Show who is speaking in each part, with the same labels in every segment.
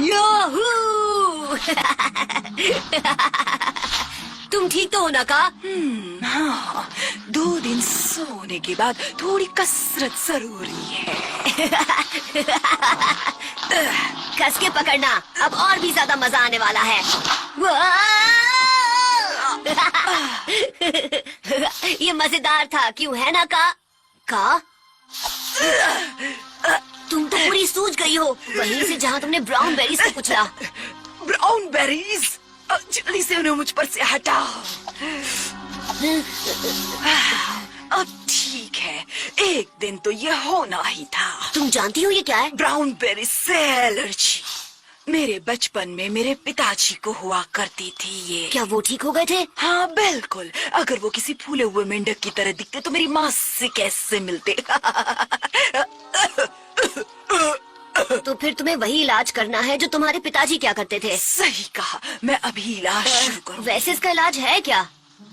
Speaker 1: Yahoo! तुम ठीक तो हो ना का?
Speaker 2: हाँ, 2 दिन सोने के बाद थोड़ी कसरत जरूरी है।
Speaker 1: कस के पकड़ना, अब और भी ज्यादा मजा आने वाला है। ये मजेदार था, क्यों है ना का? तुम तो पूरी सूज गई हो, वहीं से जहाँ तुमने ब्राउन बेरीज को कुचला।
Speaker 2: Brown berries? जल्दी से उन्हें मुझ पर से हटाओ। अब ठीक है, एक दिन तो ये होना ही था।
Speaker 1: तुम जानती हो ये क्या है?
Speaker 2: ब्राउन बेरीज से एलर्जी मेरे बचपन में मेरे पिताजी को हुआ करती थी ये।
Speaker 1: क्या वो ठीक हो गए थे?
Speaker 2: हाँ बिल्कुल, अगर वो किसी फूले हुए मेंढक की तरह दिखते तो मेरी माँ से कैसे मिलते।
Speaker 1: तो फिर तुम्हें वही इलाज करना है जो तुम्हारे पिताजी क्या करते थे।
Speaker 2: सही कहा, मैं अभी इलाज शुरू करूँ।
Speaker 1: वैसे इसका इलाज है क्या?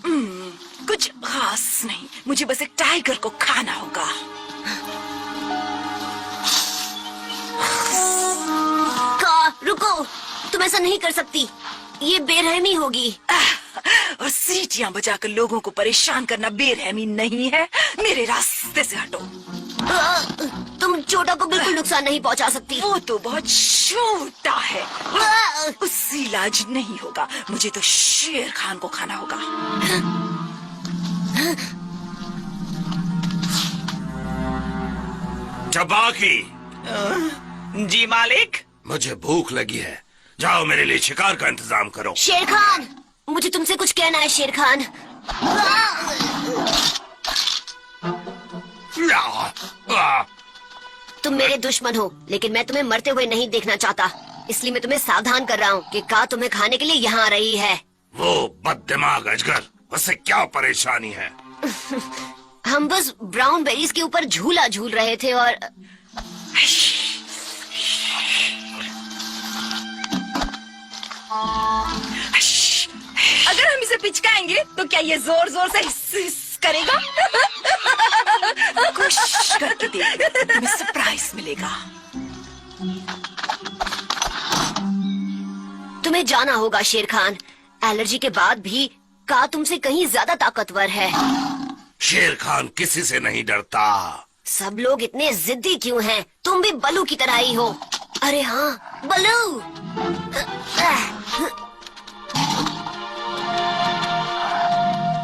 Speaker 2: कुछ खास नहीं, मुझे बस एक टाइगर को खाना होगा।
Speaker 1: रुको, तुम ऐसा नहीं कर सकती, ये बेरहमी होगी।
Speaker 2: और सीटियां बजाकर लोगों को परेशान करना बेरहमी नहीं है। मेरे रास्ते से हटो।
Speaker 1: तुम चोटा को बिल्कुल नुकसान नहीं पहुंचा सकती।
Speaker 2: वो तो बहुत छोटा है, उससे इलाज नहीं होगा। मुझे तो शेर खान को खाना होगा।
Speaker 3: चबाकी।
Speaker 4: जी मालिक।
Speaker 3: मुझे भूख लगी है, जाओ मेरे लिए शिकार का इंतजाम करो।
Speaker 1: शेर खान, मुझे तुमसे कुछ कहना है शेर खान। तुम मेरे दुश्मन हो, लेकिन मैं तुम्हें मरते हुए नहीं देखना चाहता, इसलिए मैं तुम्हें सावधान कर रहा हूँ कि का तुम्हें खाने के लिए यहाँ आ रही है।
Speaker 3: वो बददिमाग अजगर, उससे क्या परेशानी है?
Speaker 1: हम बस ब्राउन बेरीज के ऊपर झूला झूल रहे थे और
Speaker 2: अगर हम इसे पिचकाएंगे तो क्या ये जोर जोर से हिस करेगा? कोशिश करके देखो, तुम्हें सरप्राइज मिलेगा।
Speaker 1: तुम्हें जाना होगा शेर खान। एलर्जी के बाद भी का तुमसे कहीं ज्यादा ताकतवर है।
Speaker 3: शेर खान किसी से नहीं डरता।
Speaker 1: सब लोग इतने जिद्दी क्यों हैं? तुम भी बलू की तरह ही हो। अरे हाँ, बलू।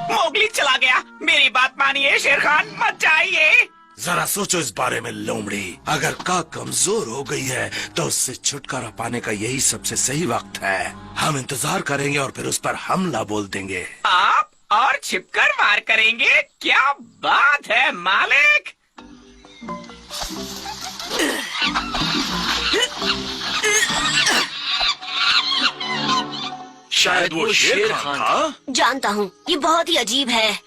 Speaker 4: मोगली चला गया, मेरी बात मानिए शेर खान, मत जाइए।
Speaker 3: जरा सोचो इस बारे में लोमड़ी। अगर का कमजोर हो गई है तो उससे छुटकारा पाने का यही सबसे सही वक्त है। हम इंतजार करेंगे और फिर उस पर हमला बोल देंगे।
Speaker 4: आप और छिपकर वार करेंगे? क्या बात है मालिक।
Speaker 3: शायद वो शेर खान था।
Speaker 1: जानता हूँ, ये बहुत ही अजीब है।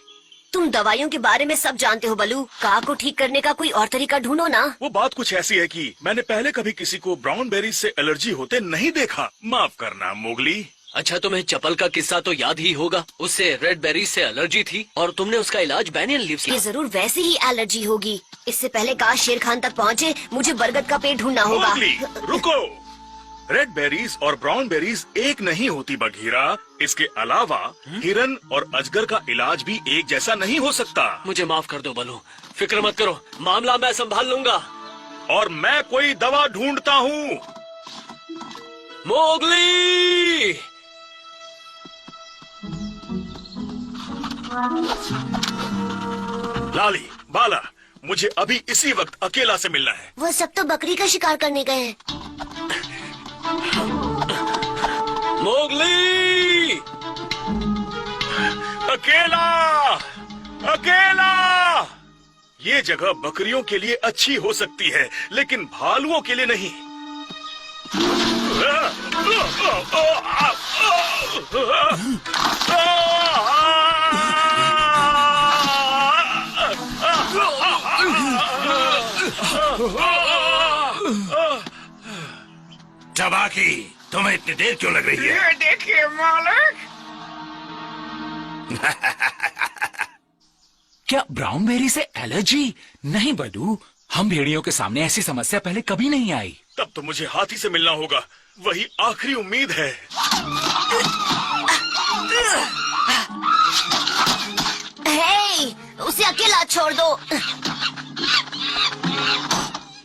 Speaker 1: तुम दवाइयों के बारे में सब जानते हो बलू। का को ठीक करने का कोई और तरीका ढूंढो ना।
Speaker 5: वो बात कुछ ऐसी है कि मैंने पहले कभी किसी को ब्राउन बेरीज से एलर्जी होते नहीं देखा। माफ करना मोगली।
Speaker 6: अच्छा, तुम्हें चपल का किस्सा तो याद ही होगा। उससे रेड बेरीज से एलर्जी थी और तुमने उसका इलाज बैनियन लीव्स
Speaker 1: ये
Speaker 6: किया।
Speaker 1: जरूर वैसे ही एलर्जी होगी। इससे पहले का शेर खान तक पहुँचे, मुझे बरगद का पेड़ ढूंढना होगा।
Speaker 5: मोगली रुको, रेड बेरीज और ब्राउन बेरीज एक नहीं होती बघीरा। इसके अलावा हिरन और अजगर का इलाज भी एक जैसा नहीं हो सकता।
Speaker 6: मुझे माफ कर दो बलू, फिक्र मत करो, मामला मैं संभाल लूंगा।
Speaker 5: और मैं कोई दवा ढूंढता हूँ।
Speaker 6: मोगली!
Speaker 5: लाली, बाला, मुझे अभी इसी वक्त अकेला से मिलना है।
Speaker 1: वो सब तो बकरी का शिकार करने गए हैं।
Speaker 6: मोगली!
Speaker 5: अकेला, अकेला। ये जगह बकरियों के लिए अच्छी हो सकती है, लेकिन भालुओं के लिए नहीं।
Speaker 3: चबाकी, तुम्हें इतनी देर क्यों लग रही है?
Speaker 4: ये देखिए मालिक।
Speaker 7: क्या ब्राउन बेरी से एलर्जी? नहीं बलू, हम भेड़ियों के सामने ऐसी समस्या पहले कभी नहीं आई।
Speaker 5: तब तो मुझे हाथी से मिलना होगा, वही आखिरी उम्मीद है।
Speaker 1: हे, उसे अकेला छोड़ दो।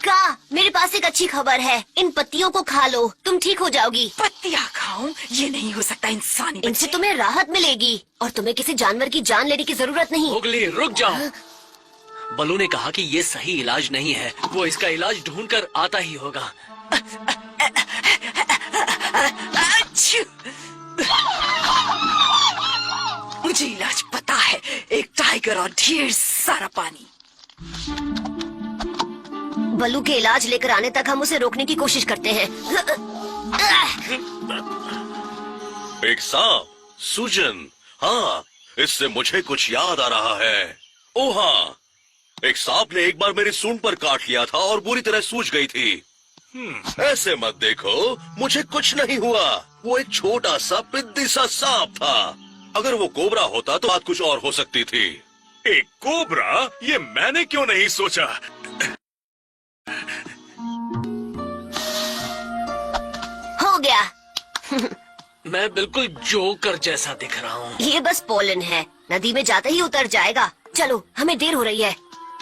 Speaker 1: का, मेरे पास एक अच्छी खबर है, इन पत्तियों को खा लो, तुम ठीक हो जाओगी।
Speaker 2: पत्तियां खाऊं? ये नहीं हो सकता इंसानी
Speaker 1: इनसे
Speaker 2: बच्चे।
Speaker 1: तुम्हें राहत मिलेगी और तुम्हें किसी जानवर की जान लेने की जरूरत नहीं।
Speaker 6: मोगली रुक जाओ। बलू ने कहा कि ये सही इलाज नहीं है, वो इसका इलाज ढूंढ कर आता ही होगा।
Speaker 2: अच्छू! मुझे इलाज पता है, एक टाइगर और ढेर सारा पानी।
Speaker 1: बल्लू के इलाज लेकर आने तक हम उसे रोकने की कोशिश करते हैं।
Speaker 8: एक सांप, सूजन। हाँ, इससे मुझे कुछ याद आ रहा है। ओ हाँ, एक सांप ने एक बार मेरी सूंड पर काट लिया था और बुरी तरह सूज गई थी। ऐसे मत देखो, मुझे कुछ नहीं हुआ। वो एक छोटा सा पिद्दी सा सांप था। अगर वो कोबरा होता तो बात कुछ और हो सकती थी।
Speaker 5: एक कोबरा? ये मैंने क्यों नहीं सोचा।
Speaker 1: हो गया।
Speaker 6: मैं बिल्कुल जोकर जैसा दिख रहा हूँ।
Speaker 1: ये बस पोलन है, नदी में जाते ही उतर जाएगा। चलो, हमें देर हो रही है।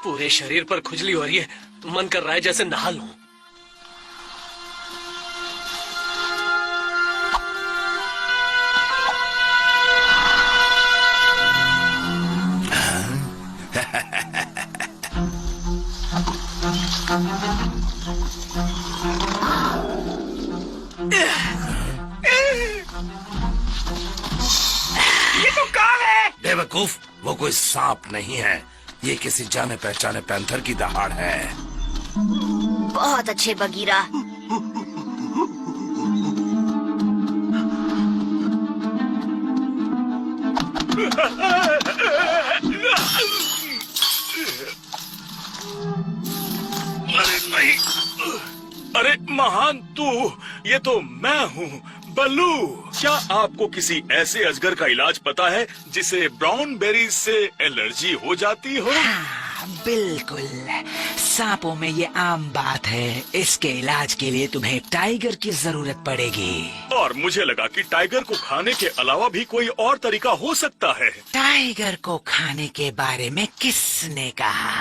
Speaker 6: पूरे शरीर पर खुजली हो रही है, मन कर रहा है जैसे नहा लूं।
Speaker 4: ये तो कहाँ है?
Speaker 3: बेवकूफ, वो कोई सांप नहीं है, ये किसी जाने पहचाने पैंथर की दहाड़ है।
Speaker 1: बहुत अच्छे बगीरा।
Speaker 5: अरे नहीं, अरे महान तू, ये तो मैं हूँ, बल्लू। क्या आपको किसी ऐसे अजगर का इलाज पता है जिसे ब्राउन बेरीज से एलर्जी हो जाती हो?
Speaker 9: बिल्कुल, सांपों में ये आम बात है। इसके इलाज के लिए तुम्हें टाइगर की जरूरत पड़ेगी।
Speaker 5: और मुझे लगा कि टाइगर को खाने के अलावा भी कोई और तरीका हो सकता है।
Speaker 9: टाइगर को खाने के बारे में किसने कहा?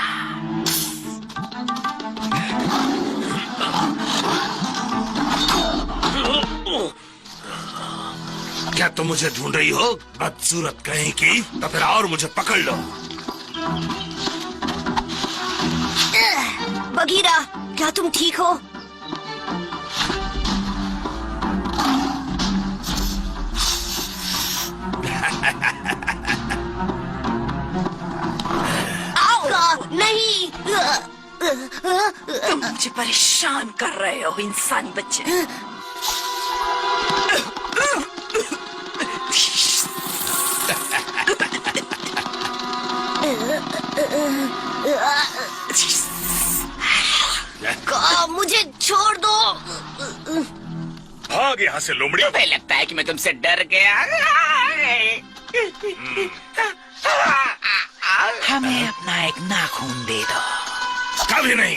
Speaker 3: क्या तुम मुझे ढूंढ रही हो, बदसूरत कहीं की? तो फिर और मुझे पकड़ लो।
Speaker 1: बगीरा, क्या तुम ठीक हो? आओ, नहीं।
Speaker 2: तुम मुझे परेशान कर रहे हो इंसानी बच्चे।
Speaker 1: मुझे छोड़ दो।
Speaker 5: भाग यहाँ से लोमड़ी।
Speaker 4: तुम्हें लगता है कि मैं तुमसे डर गया?
Speaker 9: हमें अपना एक नाखून दे दो।
Speaker 3: कभी नहीं।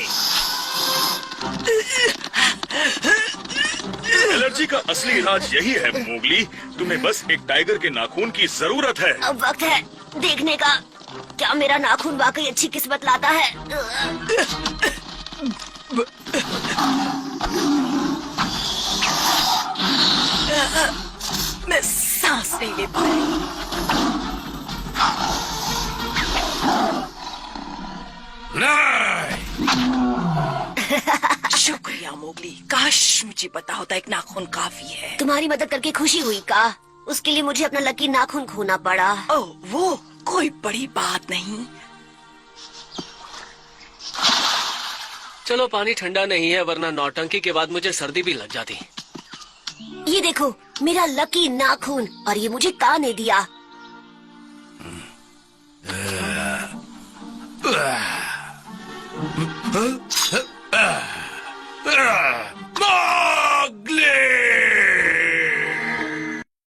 Speaker 5: एलर्जी का असली इलाज यही है मोगली, तुम्हें बस एक टाइगर के नाखून की जरूरत है।
Speaker 1: अब वक्त है देखने का, क्या मेरा नाखून वाकई अच्छी किस्मत लाता है।
Speaker 2: मैं सांस नहीं ले पा रही।
Speaker 3: नहीं।
Speaker 2: शुक्रिया मोगली, काश मुझे पता होता एक नाखून काफी है।
Speaker 1: तुम्हारी मदद करके खुशी हुई का, उसके लिए मुझे अपना लकी नाखून खोना पड़ा।
Speaker 2: ओह, वो कोई बड़ी बात नहीं।
Speaker 6: चलो, पानी ठंडा नहीं है, वरना नौटंकी के बाद मुझे सर्दी भी लग जाती।
Speaker 1: ये देखो, मेरा लकी नाखून, और ये मुझे का ने दिया।
Speaker 3: हाँ?